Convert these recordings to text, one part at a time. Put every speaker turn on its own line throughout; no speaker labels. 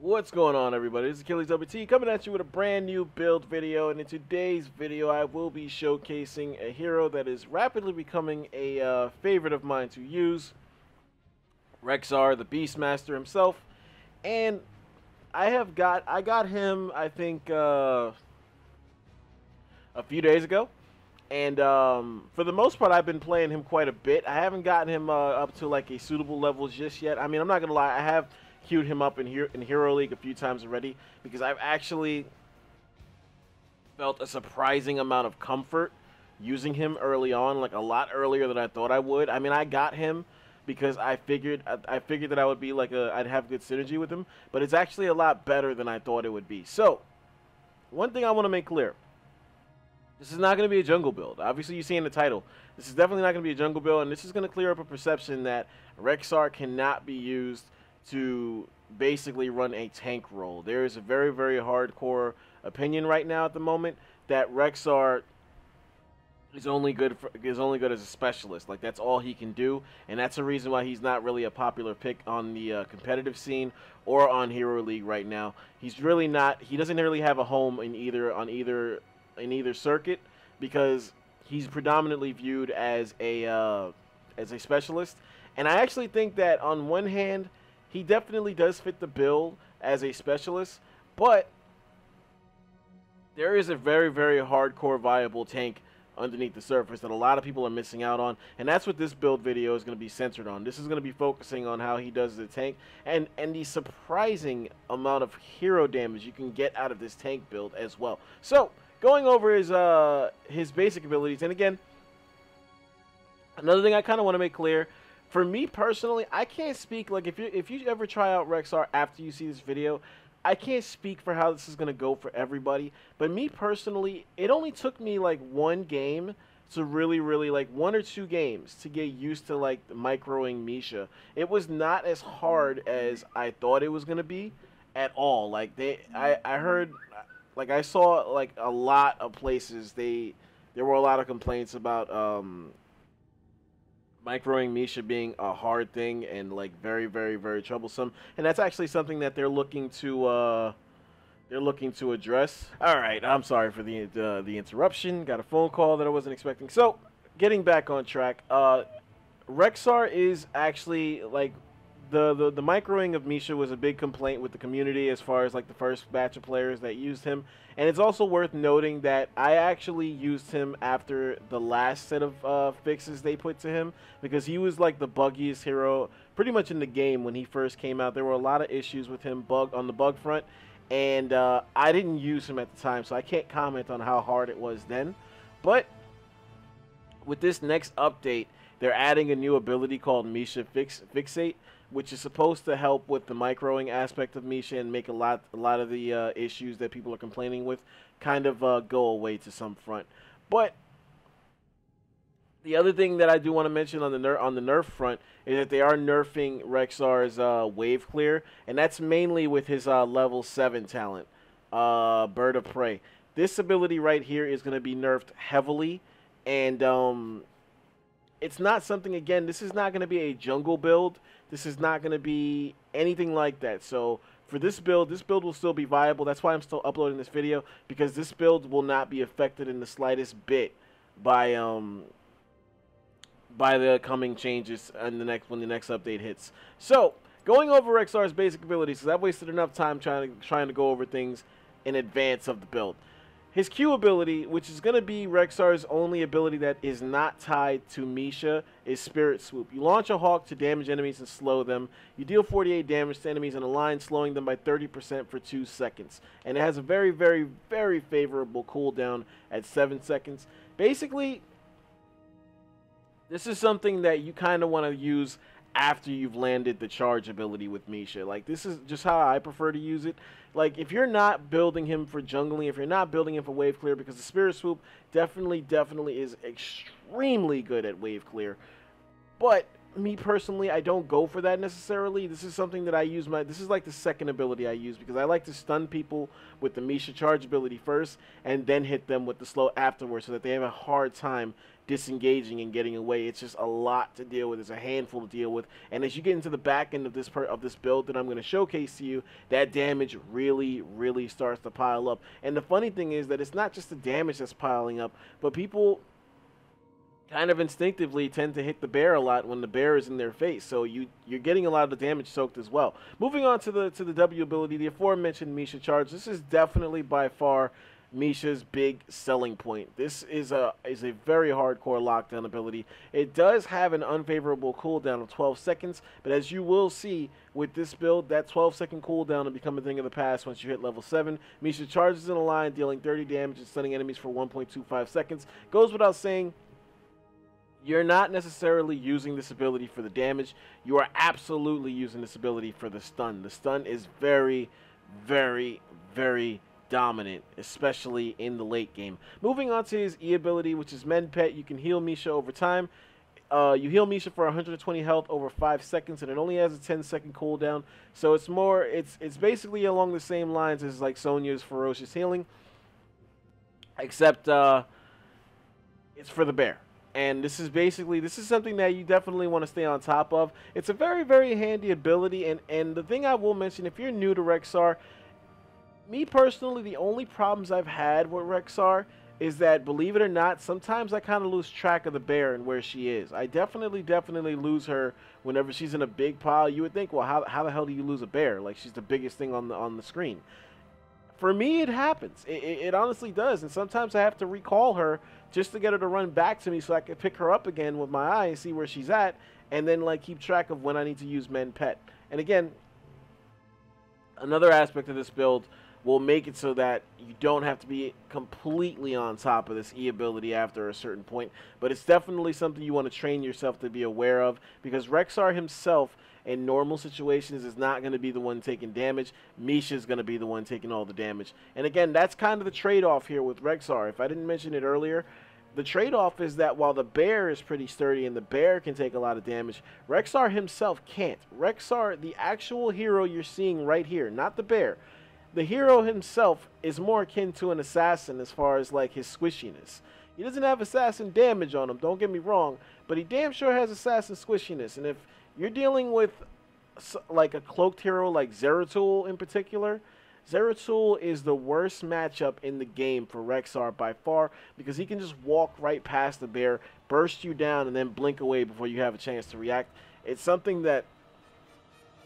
What's going on, everybody? This is Achilles WT coming at you with a brand new build video, and in today's video I will be showcasing a hero that is rapidly becoming a favorite of mine to use, Rexxar, the Beastmaster himself. And I got him, I think, a few days ago, and for the most part I've been playing him quite a bit. I haven't gotten him up to like a suitable level just yet. I mean, I'm not gonna lie, I have queued him up in Hero League a few times already, because I've actually felt a surprising amount of comfort using him early on, like a lot earlier than I thought I would. I mean, I got him because I figured that I would be like I'd have good synergy with him, but it's actually a lot better than I thought it would be. So, one thing I want to make clear. This is not going to be a jungle build. Obviously, you see in the title, this is definitely not going to be a jungle build, and this is going to clear up a perception that Rexxar cannot be used to basically run a tank role. There is a very, very hardcore opinion right now at the moment that Rexxar is only good as a specialist. Like, that's all he can do, and that's the reason why he's not really a popular pick on the competitive scene or on Hero League right now. He's really not. He doesn't really have a home in either circuit, because he's predominantly viewed as a specialist. And I actually think that on one hand, he definitely does fit the bill as a specialist, but there is a very, very hardcore viable tank underneath the surface that a lot of people are missing out on, and that's what this build video is going to be centered on. This is going to be focusing on how he does the tank and the surprising amount of hero damage you can get out of this tank build as well. So, going over his basic abilities, and again, another thing I kind of want to make clear, for me personally, I can't speak, like, if you ever try out Rexxar after you see this video, I can't speak for how this is going to go for everybody, but me personally, it only took me like one game to really, like 1 or 2 games to get used to like microing Misha. It was not as hard as I thought it was going to be at all. Like, I heard, like, I saw like a lot of places there were a lot of complaints about microing Misha being a hard thing and like very, very, very troublesome, and that's actually something that they're looking to address. All right, I'm sorry for the interruption. Got a phone call that I wasn't expecting. So, getting back on track, Rexxar is actually like the microing of Misha was a big complaint with the community as far as like the first batch of players that used him. And it's also worth noting that I actually used him after the last set of fixes they put to him, because he was like the buggiest hero pretty much in the game when he first came out. There were a lot of issues with him on the bug front, and I didn't use him at the time, so I can't comment on how hard it was then. But with this next update, they're adding a new ability called Misha Fixate, which is supposed to help with the microing aspect of Misha and make a lot of the issues that people are complaining with kind of go away to some front. But the other thing that I do want to mention on the nerf front is that they are nerfing Rexxar's wave clear, and that's mainly with his level 7 talent, Bird of Prey. This ability right here is going to be nerfed heavily, and it's not something, again, this is not going to be a jungle build. This is not going to be anything like that. So for this build will still be viable. That's why I'm still uploading this video, because this build will not be affected in the slightest bit by the coming changes and when the next update hits. So, going over Rexxar's basic abilities, because I've wasted enough time trying to go over things in advance of the build. His Q ability, which is going to be Rexxar's only ability that is not tied to Misha, is Spirit Swoop. You launch a hawk to damage enemies and slow them. You deal 48 damage to enemies in a line, slowing them by 30% for 2 seconds. And it has a very, very, very favorable cooldown at 7 seconds. Basically, this is something that you kind of want to use after you've landed the charge ability with Misha. Like, this is just how I prefer to use it. Like, if you're not building him for jungling, if you're not building him for wave clear, because the Spirit Swoop definitely is extremely good at wave clear, but me personally, I don't go for that necessarily. This is something that I use this is like the second ability I use, because I like to stun people with the Misha charge ability first and then hit them with the slow afterwards, so that they have a hard time disengaging and getting away. It's just a lot to deal with. It's a handful to deal with. And as you get into the back end of this build that I'm going to showcase to you, that damage really starts to pile up. And the funny thing is that it's not just the damage that's piling up, but people kind of instinctively tend to hit the bear a lot when the bear is in their face, so you're getting a lot of the damage soaked as well. Moving on to the W ability, the aforementioned Misha charge. This is definitely by far Misha's big selling point. This is a very hardcore lockdown ability. It does have an unfavorable cooldown of 12 seconds, but as you will see with this build, that 12-second cooldown will become a thing of the past once you hit level 7. Misha charges in a line, dealing 30 damage and stunning enemies for 1.25 seconds. Goes without saying, you're not necessarily using this ability for the damage. You are absolutely using this ability for the stun. The stun is very dominant, especially in the late game. Moving on to his E ability, which is Mend Pet. You can heal Misha over time. You heal Misha for 120 health over 5 seconds, and it only has a 10-second cooldown. So it's basically along the same lines as like Sonya's Ferocious Healing, except it's for the bear. And this is something that you definitely want to stay on top of. It's a very handy ability, and the thing I will mention, if you're new to Rexxar, me personally, the only problems I've had with Rexxar is that, believe it or not, sometimes I kind of lose track of the bear and where she is. I definitely lose her whenever she's in a big pile. You would think, well, how the hell do you lose a bear? Like, she's the biggest thing on the screen. For me, it happens. It honestly does, and sometimes I have to recall her just to get her to run back to me so I can pick her up again with my eye and see where she's at, and then like keep track of when I need to use Mend Pet. And again, another aspect of this build will make it so that you don't have to be completely on top of this E ability after a certain point, but it's definitely something you want to train yourself to be aware of, because Rexxar himself in normal situations is not going to be the one taking damage. Misha's going to be the one taking all the damage. And again, that's kind of the trade-off here with Rexxar. If I didn't mention it earlier, the trade-off is that while the bear is pretty sturdy and the bear can take a lot of damage, Rexxar himself can't. Rexxar, the actual hero you're seeing right here, not the bear, the hero himself is more akin to an assassin as far as like his squishiness. He doesn't have assassin damage on him, don't get me wrong, but he damn sure has assassin squishiness. And if you're dealing with like a cloaked hero like Zeratul in particular, Zeratul is the worst matchup in the game for Rexxar by far, because he can just walk right past the bear, burst you down, and then blink away before you have a chance to react. It's something that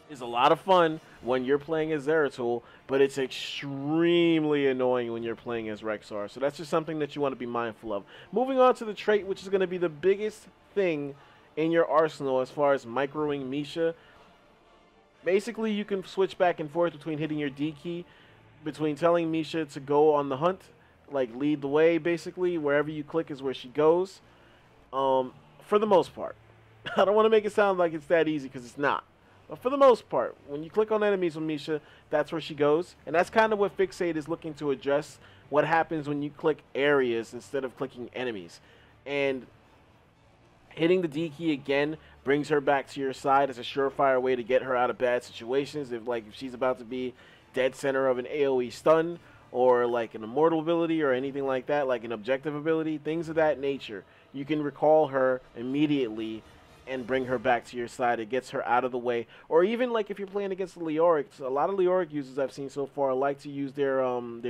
is a lot of fun when you're playing as Zeratul, but it's extremely annoying when you're playing as Rexxar. So that's just something that you want to be mindful of. Moving on to the trait, which is going to be the biggest thing in your arsenal as far as microing Misha. Basically, you can switch back and forth between hitting your D key, between telling Misha to go on the hunt, like lead the way, basically. Wherever you click is where she goes, for the most part. I don't want to make it sound like it's that easy, because it's not. But for the most part, when you click on enemies with Misha, that's where she goes. And that's kind of what Fixate is looking to address, what happens when you click areas instead of clicking enemies. And hitting the D key again brings her back to your side as a surefire way to get her out of bad situations. If she's about to be dead center of an AoE stun, or like an immortal ability or anything like that, like an objective ability, things of that nature, you can recall her immediately and bring her back to your side. It gets her out of the way. Or even like if you're playing against the Leoric, a lot of Leoric users I've seen so far like to use their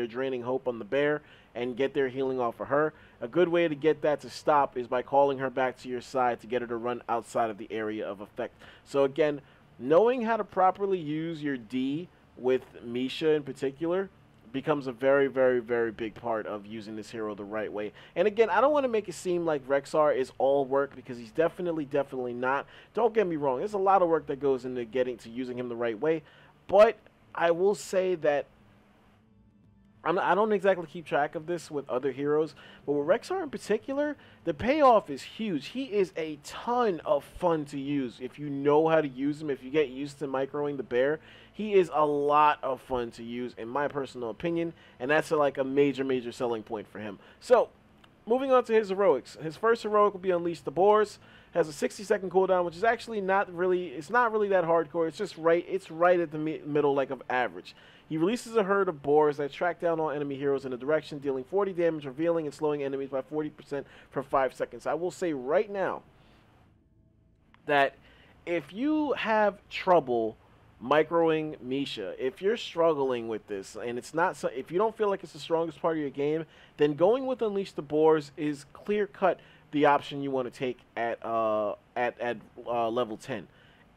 draining hope on the bear and get their healing off of her. A good way to get that to stop is by calling her back to your side to get her to run outside of the area of effect. So again, knowing how to properly use your D with Misha in particular becomes a very big part of using this hero the right way. And again, I don't want to make it seem like Rexxar is all work, because he's definitely not. Don't get me wrong, there's a lot of work that goes into getting to using him the right way, but I will say that I don't exactly keep track of this with other heroes, but with Rexxar in particular, the payoff is huge. He is a ton of fun to use if you know how to use him. If you get used to microing the bear, he is a lot of fun to use, in my personal opinion, and that's like a major selling point for him. So, moving on to his heroics. His first heroic will be Unleash the Boars. has a 60-second cooldown, which is actually not really, it's not really that hardcore. It's just right, it's right at the middle, like, of average. He releases a herd of boars that track down all enemy heroes in a direction, dealing 40 damage, revealing and slowing enemies by 40% for 5 seconds. I will say right now that if you have trouble microing Misha, if you're struggling with this and it's not, if you don't feel like it's the strongest part of your game, then going with Unleash the Boars is clear cut the option you want to take at level 10.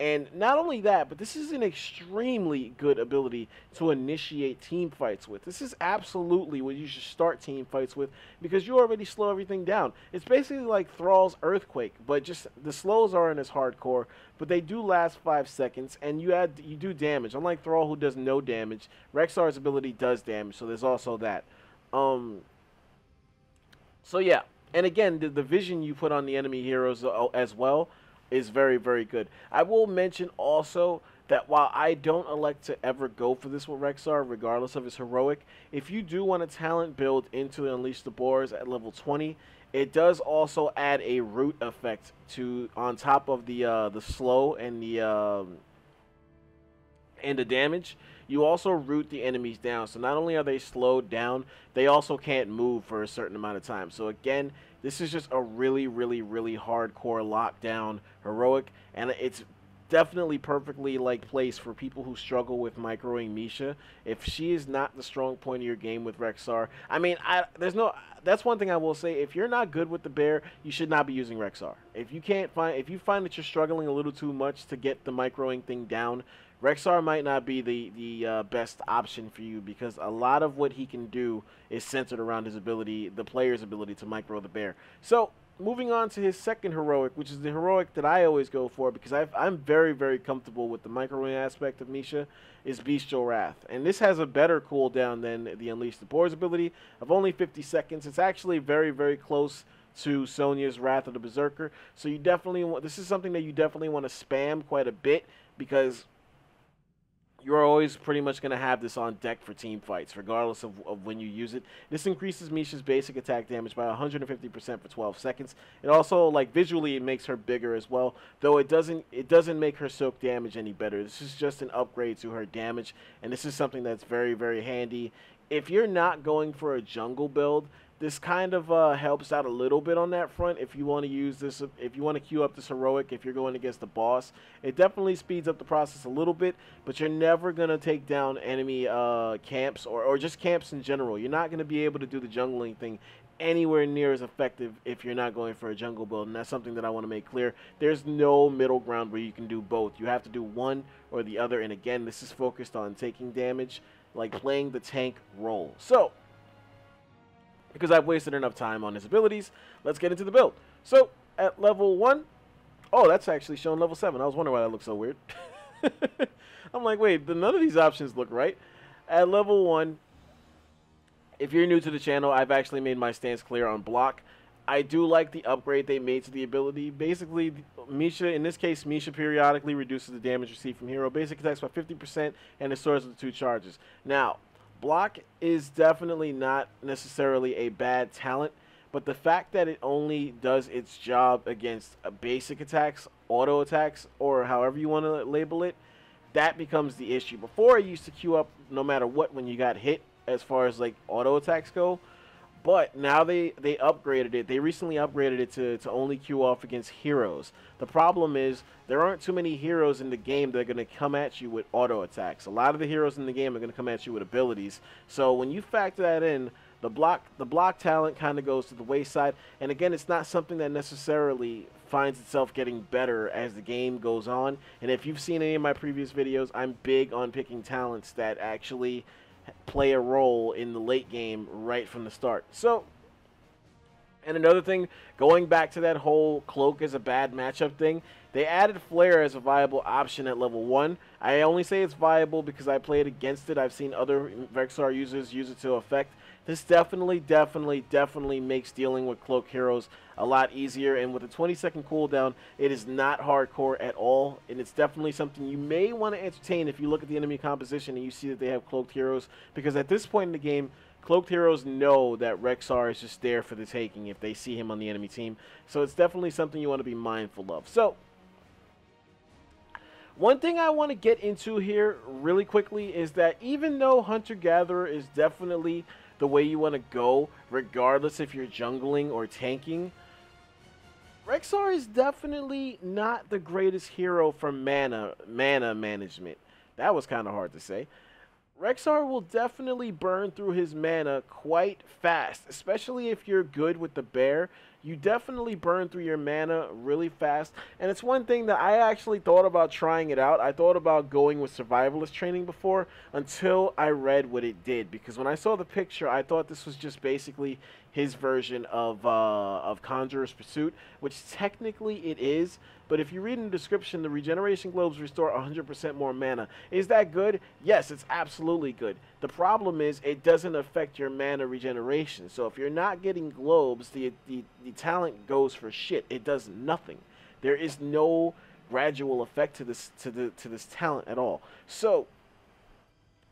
And not only that, but this is an extremely good ability to initiate team fights with. This is absolutely what you should start team fights with, because you already slow everything down. It's basically like Thrall's Earthquake, but just the slows aren't as hardcore, but they do last 5 seconds, and you do damage. Unlike Thrall, who does no damage, Rexxar's ability does damage, so there's also that. So yeah, and again, the vision you put on the enemy heroes as well is very, very good. I will mention also that while I don't elect to ever go for this with Rexxar, regardless of his heroic, if you do want a talent build into Unleash the Boars at level 20, it does also add a root effect to on top of the slow and the damage. You also root the enemies down, so not only are they slowed down, they also can't move for a certain amount of time. So again, this is just a really, really, really hardcore lockdown heroic, and it's definitely perfectly like placed for people who struggle with microing Misha. If she is not the strong point of your game with Rexxar, I mean, that's one thing I will say. If you're not good with the bear, you should not be using Rexxar. If you find that you're struggling a little too much to get the microing thing down, Rexxar might not be the best option for you, because a lot of what he can do is centered around his ability, the player's ability to micro the bear. So, moving on to his second heroic, which is the heroic that I always go for, because I'm very, very comfortable with the microing aspect of Misha, is Bestial Wrath. And this has a better cooldown than the Unleash the Boars ability of only 50 seconds. It's actually very, very close to Sonya's Wrath of the Berserker. So you definitely want, this is something that you definitely want to spam quite a bit, because you're always pretty much going to have this on deck for team fights, regardless of when you use it. This increases Misha's basic attack damage by 150% for 12 seconds. It also, like, visually, it makes her bigger as well, though it doesn't make her soak damage any better. This is just an upgrade to her damage, and this is something that's very, very handy. If you're not going for a jungle build, this kind of helps out a little bit on that front. If you want to use this, if you want to queue up this heroic, if you're going against the boss, it definitely speeds up the process a little bit, but you're never going to take down enemy camps or just camps in general. You're not going to be able to do the jungling thing anywhere near as effective if you're not going for a jungle build, and that's something that I want to make clear. There's no middle ground where you can do both. You have to do one or the other, and again, this is focused on taking damage, like playing the tank role. So, because I've wasted enough time on his abilities, let's get into the build. So, at level 1, oh, that's actually shown level 7. I was wondering why that looks so weird. I'm like, wait, none of these options look right. At level 1, if you're new to the channel, I've actually made my stance clear on block. I do like the upgrade they made to the ability. Basically, Misha, in this case, Misha periodically reduces the damage received from hero basic attacks by 50%, and it stores with 2 charges. Now, block is definitely not necessarily a bad talent, but the fact that it only does its job against basic attacks, auto attacks, or however you want to label it, that becomes the issue. Before, I used to queue up no matter what when you got hit as far as like auto attacks go, but now they upgraded it. They recently upgraded it to only queue off against heroes. The problem is there aren't too many heroes in the game that are going to come at you with auto attacks. A lot of the heroes in the game are going to come at you with abilities. So when you factor that in, the block talent kind of goes to the wayside. And again, it's not something that necessarily finds itself getting better as the game goes on. And if you've seen any of my previous videos, I'm big on picking talents that actually play a role in the late game right from the start. So, and another thing, going back to that whole cloak is a bad matchup thing, they added flare as a viable option at level 1. I only say it's viable because I played against it. I've seen other Rexxar users use it to effect. This definitely makes dealing with cloak heroes a lot easier, and with a 20-second cooldown, it is not hardcore at all, and it's definitely something you may want to entertain if you look at the enemy composition and you see that they have cloaked heroes, because at this point in the game, Cloaked heroes know that Rexxar is just there for the taking if they see him on the enemy team. So it's definitely something you want to be mindful of. So one thing I want to get into here really quickly is that even though Hunter-Gatherer is definitely the way you want to go, regardless if you're jungling or tanking, Rexxar is definitely not the greatest hero for mana management. That was kind of hard to say. Rexxar will definitely burn through his mana quite fast, especially if you're good with the bear. You definitely burn through your mana really fast, and it's one thing that I actually thought about trying it out. I thought about going with survivalist training before until I read what it did, because when I saw the picture, I thought this was just basically his version of Conjurer's Pursuit, which technically it is. But if you read in the description, the regeneration globes restore 100% more mana. Is that good? Yes, it's absolutely good. The problem is it doesn't affect your mana regeneration. So if you're not getting globes, the talent goes for shit. It does nothing. There is no gradual effect to this talent at all. So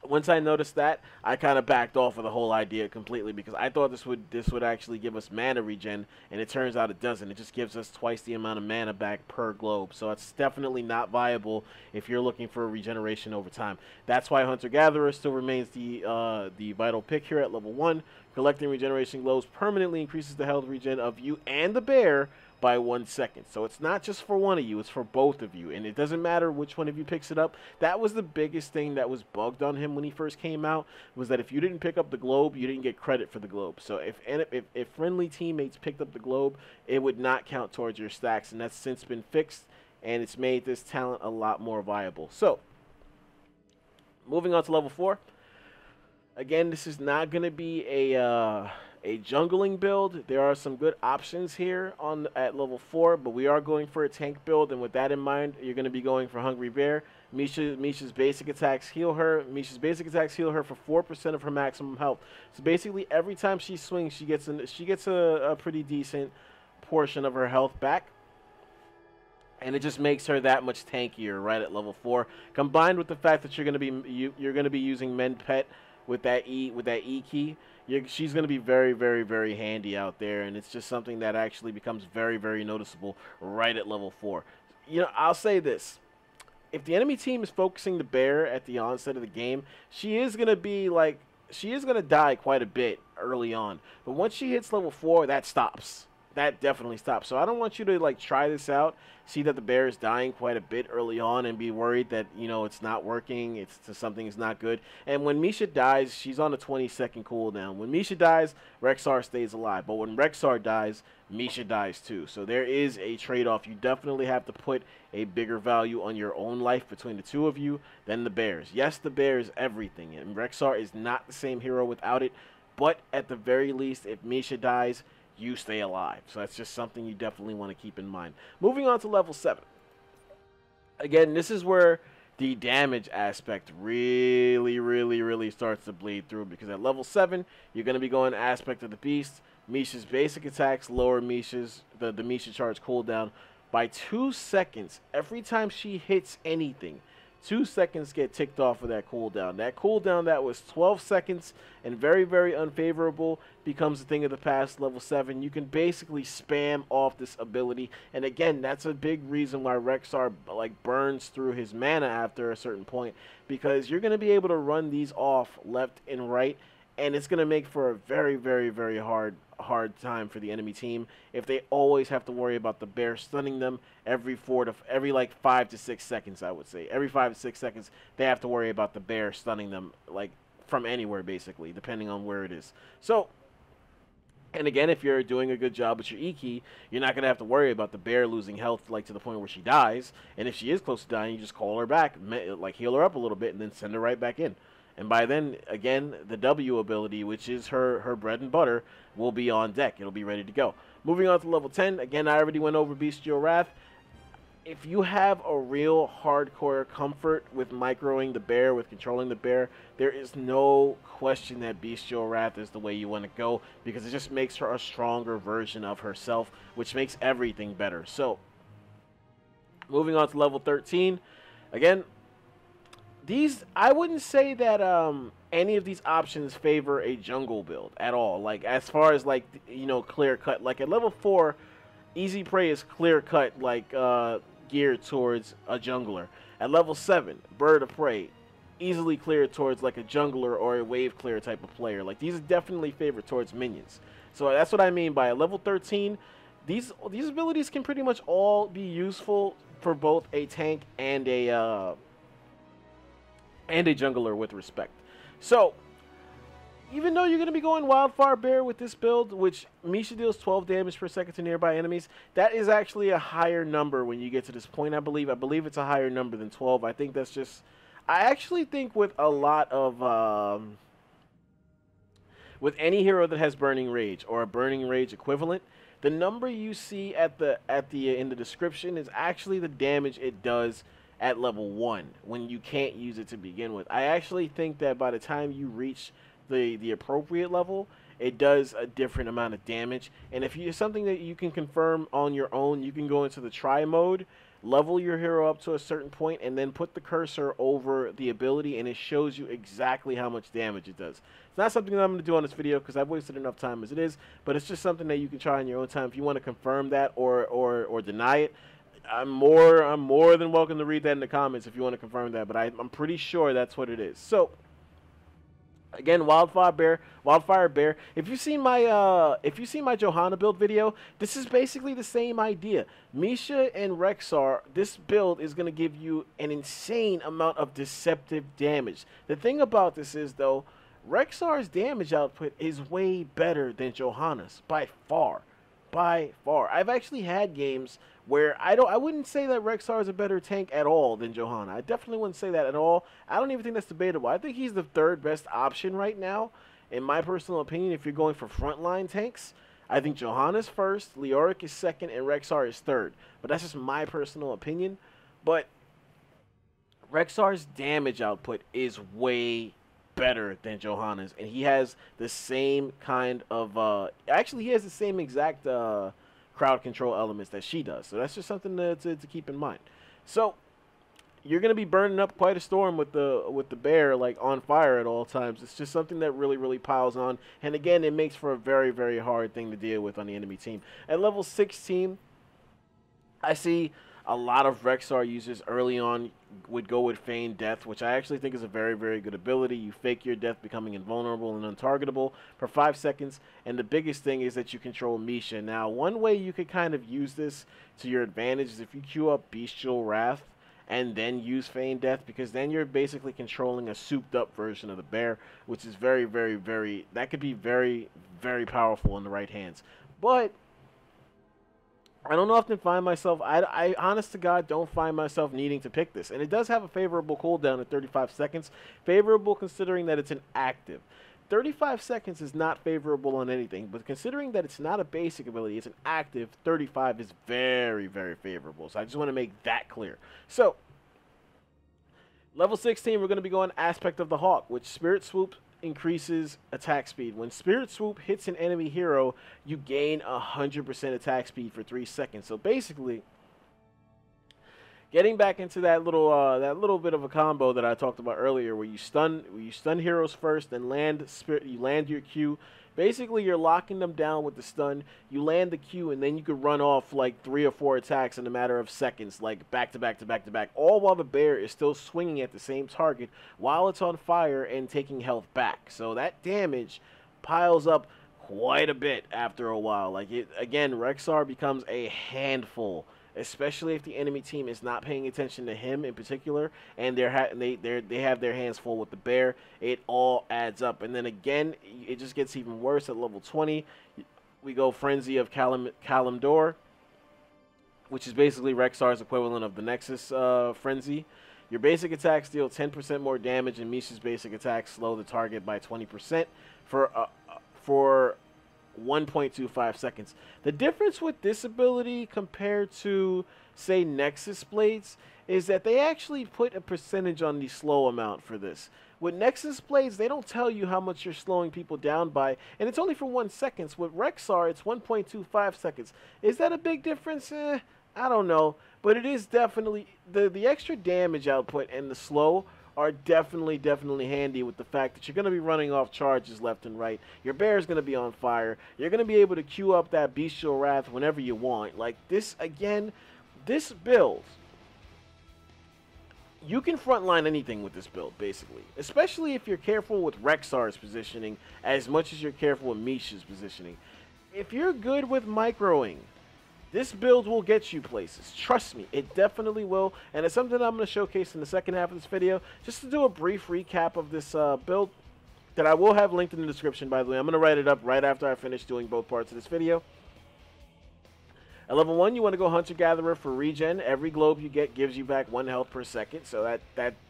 once I noticed that, I kind of backed off of the whole idea completely, because I thought this would actually give us mana regen, and it turns out it doesn't. It just gives us twice the amount of mana back per globe. So it's definitely not viable if you're looking for regeneration over time. That's why Hunter-Gatherer still remains the vital pick here at level 1. Collecting regeneration globes permanently increases the health regen of you and the bear by 1 second. So it's not just for one of you, it's for both of you, and it doesn't matter which one of you picks it up. That was the biggest thing that was bugged on him when he first came out, was that if you didn't pick up the globe, you didn't get credit for the globe. So if friendly teammates picked up the globe, it would not count towards your stacks, and that's since been fixed, and it's made this talent a lot more viable. So moving on to level 4. Again, this is not going to be a jungling build. There are some good options here at level 4, but we are going for a tank build, and with that in mind, you're going to be going for Hungry Bear. Misha's basic attacks heal her. Misha's basic attacks heal her for 4% of her maximum health. So basically, every time she swings, she gets a pretty decent portion of her health back, and it just makes her that much tankier right at level 4. Combined with the fact that you're going to be using Mend Pet with that E key. She's going to be very, very, very handy out there, and it's just something that actually becomes very, very noticeable right at level 4. You know, I'll say this. If the enemy team is focusing the bear at the onset of the game, she is going to die quite a bit early on. But once she hits level 4, that stops. That definitely stops. So I don't want you to like try this out, see that the bear is dying quite a bit early on, and be worried that, you know, it's not working, something is not good. And when Misha dies, she's on a 20-second cooldown. When Misha dies, Rexxar stays alive. But when Rexxar dies, Misha dies too. So there is a trade-off. You definitely have to put a bigger value on your own life between the two of you than the bears. Yes, the bear is everything, and Rexxar is not the same hero without it. But at the very least, if Misha dies, you stay alive. So that's just something you definitely want to keep in mind. Moving on to level 7. Again, this is where the damage aspect really starts to bleed through, because at level 7, you're going to be going aspect of the beast. Misha's basic attacks lower the Misha charge cooldown by 2 seconds. Every time she hits anything, 2 seconds get ticked off of that cooldown. That cooldown that was 12 seconds and very, very unfavorable becomes a thing of the past. Level 7, you can basically spam off this ability. And again, that's a big reason why Rexxar like burns through his mana after a certain point, because you're going to be able to run these off left and right, and it's going to make for a very, very, very hard time for the enemy team if they always have to worry about the bear stunning them every 5 to 6 seconds. I would say every 5 to 6 seconds they have to worry about the bear stunning them, like from anywhere basically, depending on where it is. So, and again, if you're doing a good job with your E key, you're not going to have to worry about the bear losing health like to the point where she dies. And if she is close to dying, you just call her back, like heal her up a little bit, and then send her right back in. And by then, again, the W ability, which is her bread and butter, will be on deck. It'll be ready to go. Moving on to level 10. Again, I already went over Bestial Wrath. If you have a real hardcore comfort with microing the bear, with controlling the bear, there is no question that Bestial Wrath is the way you want to go, because it just makes her a stronger version of herself, which makes everything better. So, moving on to level 13. Again, these, I wouldn't say that any of these options favor a jungle build at all. Like as far as like clear cut. Like at level 4, Easy Prey is clear cut, like geared towards a jungler. At level 7, Bird of Prey, easily cleared towards like a jungler or a wave clear type of player. Like these are definitely favored towards minions. So that's what I mean by a level 13. These abilities can pretty much all be useful for both a tank and a jungler with respect. So even though you're going to be going Wildfire Bear with this build, which Misha deals 12 damage per second to nearby enemies, that is actually a higher number when you get to this point, I believe. I believe it's a higher number than 12. I think that's just... I actually think with a lot of... with any hero that has Burning Rage or a Burning Rage equivalent, the number you see in the description is actually the damage it does at level 1 when you can't use it to begin with. I actually think that by the time you reach the appropriate level, it does a different amount of damage. And if it's something that you can confirm on your own, you can go into the try mode, level your hero up to a certain point, and then put the cursor over the ability, and it shows you exactly how much damage it does. It's not something that I'm going to do on this video because I've wasted enough time as it is, but it's just something that you can try on your own time. If you want to confirm that or deny it, I'm more than welcome to read that in the comments if you want to confirm that, but I'm pretty sure that's what it is. So again, Wildfire Bear. If you've seen my Johanna build video, this is basically the same idea. Misha and Rexxar, this build is going to give you an insane amount of deceptive damage. The thing about this is, though, Rexxar's damage output is way better than Johanna's by far. By far. I've actually had games where I wouldn't say that Rexxar is a better tank at all than Johanna. I definitely wouldn't say that at all. I don't even think that's debatable. I think he's the third best option right now, in my personal opinion, if you're going for frontline tanks. I think Johanna's first, Leoric is second, and Rexxar is third. But that's just my personal opinion. But Rexxar's damage output is way better than Johanna's, and he has the same kind of actually he has the same exact crowd control elements that she does. So that's just something to keep in mind. So you're going to be burning up quite a storm with the bear, like on fire at all times. It's just something that really piles on, and again, it makes for a very hard thing to deal with on the enemy team. At level 16, I see a lot of Rexxar users early on would go with Feign Death, which I actually think is a very good ability. You fake your death, becoming invulnerable and untargetable for 5 seconds, and the biggest thing is that you control Misha. Now, one way you could kind of use this to your advantage is if you queue up Bestial Wrath and then use Feign Death, because then you're basically controlling a souped up version of the bear, which is that could be very powerful in the right hands. But I don't often find myself, I honest to God don't find myself needing to pick this. And it does have a favorable cooldown at 35 seconds. Favorable considering that it's an active. 35 seconds is not favorable on anything, but considering that it's not a basic ability, it's an active, 35 is very favorable. So I just want to make that clear. So, level 16, we're going to be going Aspect of the Hawk, which Spirit Swoop increases attack speed. When Spirit Swoop hits an enemy hero, you gain 100% attack speed for 3 seconds. So basically, getting back into that little bit of a combo that I talked about earlier, where you stun heroes first, then you land your Q. Basically, you're locking them down with the stun. You land the Q, and then you could run off like 3 or 4 attacks in a matter of seconds, like back to back, all while the bear is still swinging at the same target while it's on fire and taking health back. So that damage piles up quite a bit after a while. Like again, Rexxar becomes a handful, especially if the enemy team is not paying attention to him in particular, and they have their hands full with the bear. It all adds up, and then again, it just gets even worse at level 20. We go Frenzy of Kalimdor, which is basically Rexxar's equivalent of the Nexus Frenzy. Your basic attacks deal 10% more damage, and Misha's basic attacks slow the target by 20% for 1.25 seconds. The difference with this ability compared to, say, Nexus Blades is that they actually put a percentage on the slow amount for this. With Nexus Blades, they don't tell you how much you're slowing people down by, and it's only for 1 second. With Rexxar, it's 1.25 seconds. Is that a big difference? I don't know, but it is definitely the extra damage output and the slow are definitely handy with the fact that you're going to be running off charges left and right. Your bear is going to be on fire. You're going to be able to queue up that Bestial Wrath whenever you want. Like this, again, this build, you can frontline anything with this build, basically. Especially if you're careful with Rexxar's positioning as much as you're careful with Misha's positioning. If you're good with microing, this build will get you places. Trust me, it definitely will. And it's something I'm going to showcase in the second half of this video. Just to do a brief recap of this build that I will have linked in the description, by the way. I'm going to write it up right after I finish doing both parts of this video. At level 1, you want to go Hunter-Gatherer for regen. Every globe you get gives you back 1 health per second. So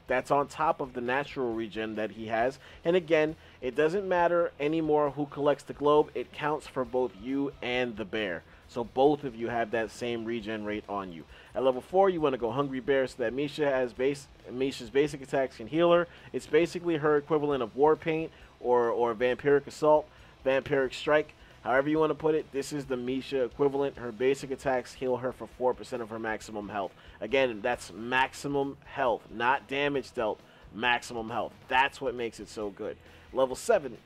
that's on top of the natural regen that he has. And again, it doesn't matter anymore who collects the globe. It counts for both you and the bear. So both of you have that same regen rate on you. At level 4, you want to go Hungry Bear so that Misha's basic attacks can heal her. It's basically her equivalent of War Paint or Vampiric Assault, Vampiric Strike. However you want to put it, this is the Misha equivalent. Her basic attacks heal her for 4% of her maximum health. Again, that's maximum health, not damage dealt, maximum health. That's what makes it so good. Level 7,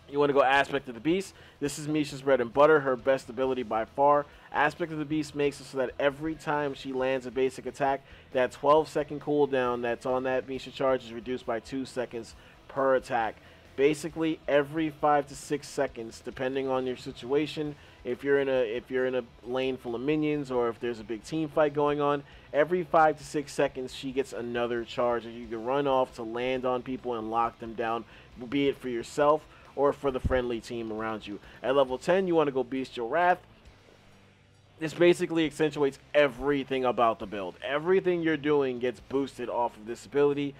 you want to go Aspect of the Beast. This is Misha's bread and butter, her best ability by far. Aspect of the Beast makes it so that every time she lands a basic attack, that 12-second cooldown that's on that Misha charge is reduced by 2 seconds per attack. Basically, every 5 to 6 seconds, depending on your situation, if you're in a lane full of minions or if there's a big team fight going on, every 5 to 6 seconds she gets another charge that you can run off to land on people and lock them down, be it for yourself or for the friendly team around you. At level 10, you want to go Bestial Wrath. This basically accentuates everything about the build. Everything you're doing gets boosted off of this ability.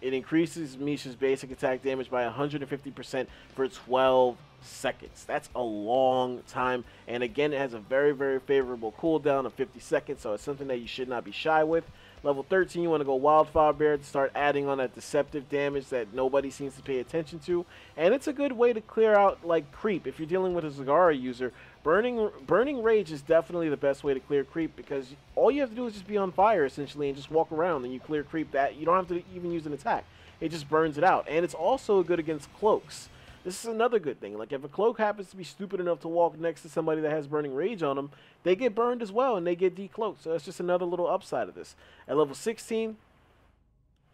It increases Misha's basic attack damage by 150% for 12 seconds. That's a long time. And again, it has a very favorable cooldown of 50 seconds, so it's something that you should not be shy with. Level 13, you want to go Wildfire Bear to start adding on that deceptive damage that nobody seems to pay attention to. And it's a good way to clear out, like, creep. If you're dealing with a Zagara user, Burning Rage is definitely the best way to clear creep, because all you have to do is just be on fire, essentially, and just walk around, and you clear creep that. You don't have to even use an attack. It just burns it out. And it's also good against cloaks. This is another good thing. Like, if a cloak happens to be stupid enough to walk next to somebody that has Burning Rage on them, they get burned as well, and they get decloaked. So it's just another little upside of this. At level 16,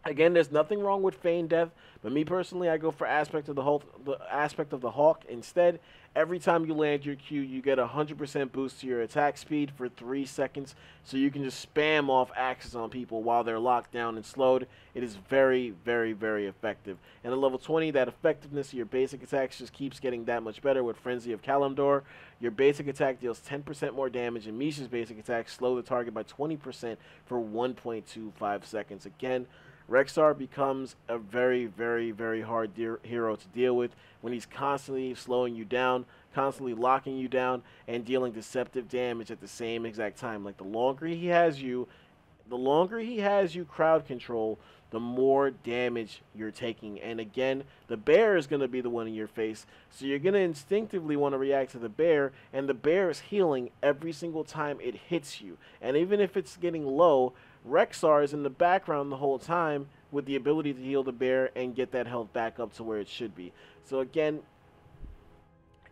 again, there's nothing wrong with Feign Death, but me personally, I go for Aspect of the Hawk instead. Every time you land your Q, you get a 100% boost to your attack speed for 3 seconds, so you can just spam off axes on people while they're locked down and slowed. It is very effective. And at level 20, that effectiveness of your basic attacks just keeps getting that much better with Frenzy of Kalimdor. Your basic attack deals 10% more damage, and Misha's basic attacks slow the target by 20% for 1.25 seconds. Again, Rexxar becomes a very hard hero to deal with when he's constantly slowing you down, constantly locking you down, and dealing deceptive damage at the same exact time. Like, the longer he has you crowd control, the more damage you're taking. And again, the bear is going to be the one in your face, so you're going to instinctively want to react to the bear, and the bear is healing every single time it hits you. And even if it's getting low, Rexxar is in the background the whole time with the ability to heal the bear and get that health back up to where it should be. So again,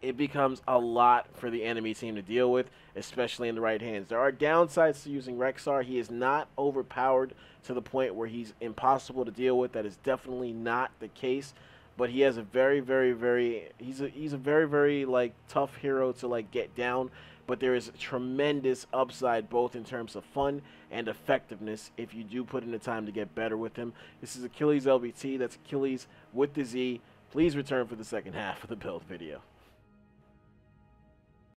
it becomes a lot for the enemy team to deal with, especially in the right hands. There are downsides to using Rexxar. He is not overpowered to the point where he's impossible to deal with. That is definitely not the case. But he has a he's a very like tough hero to like get down. But there is tremendous upside both in terms of fun and effectiveness if you do put in the time to get better with him. This is Achilles LBT. That's Achilles with the Z. Please return for the second half of the build video.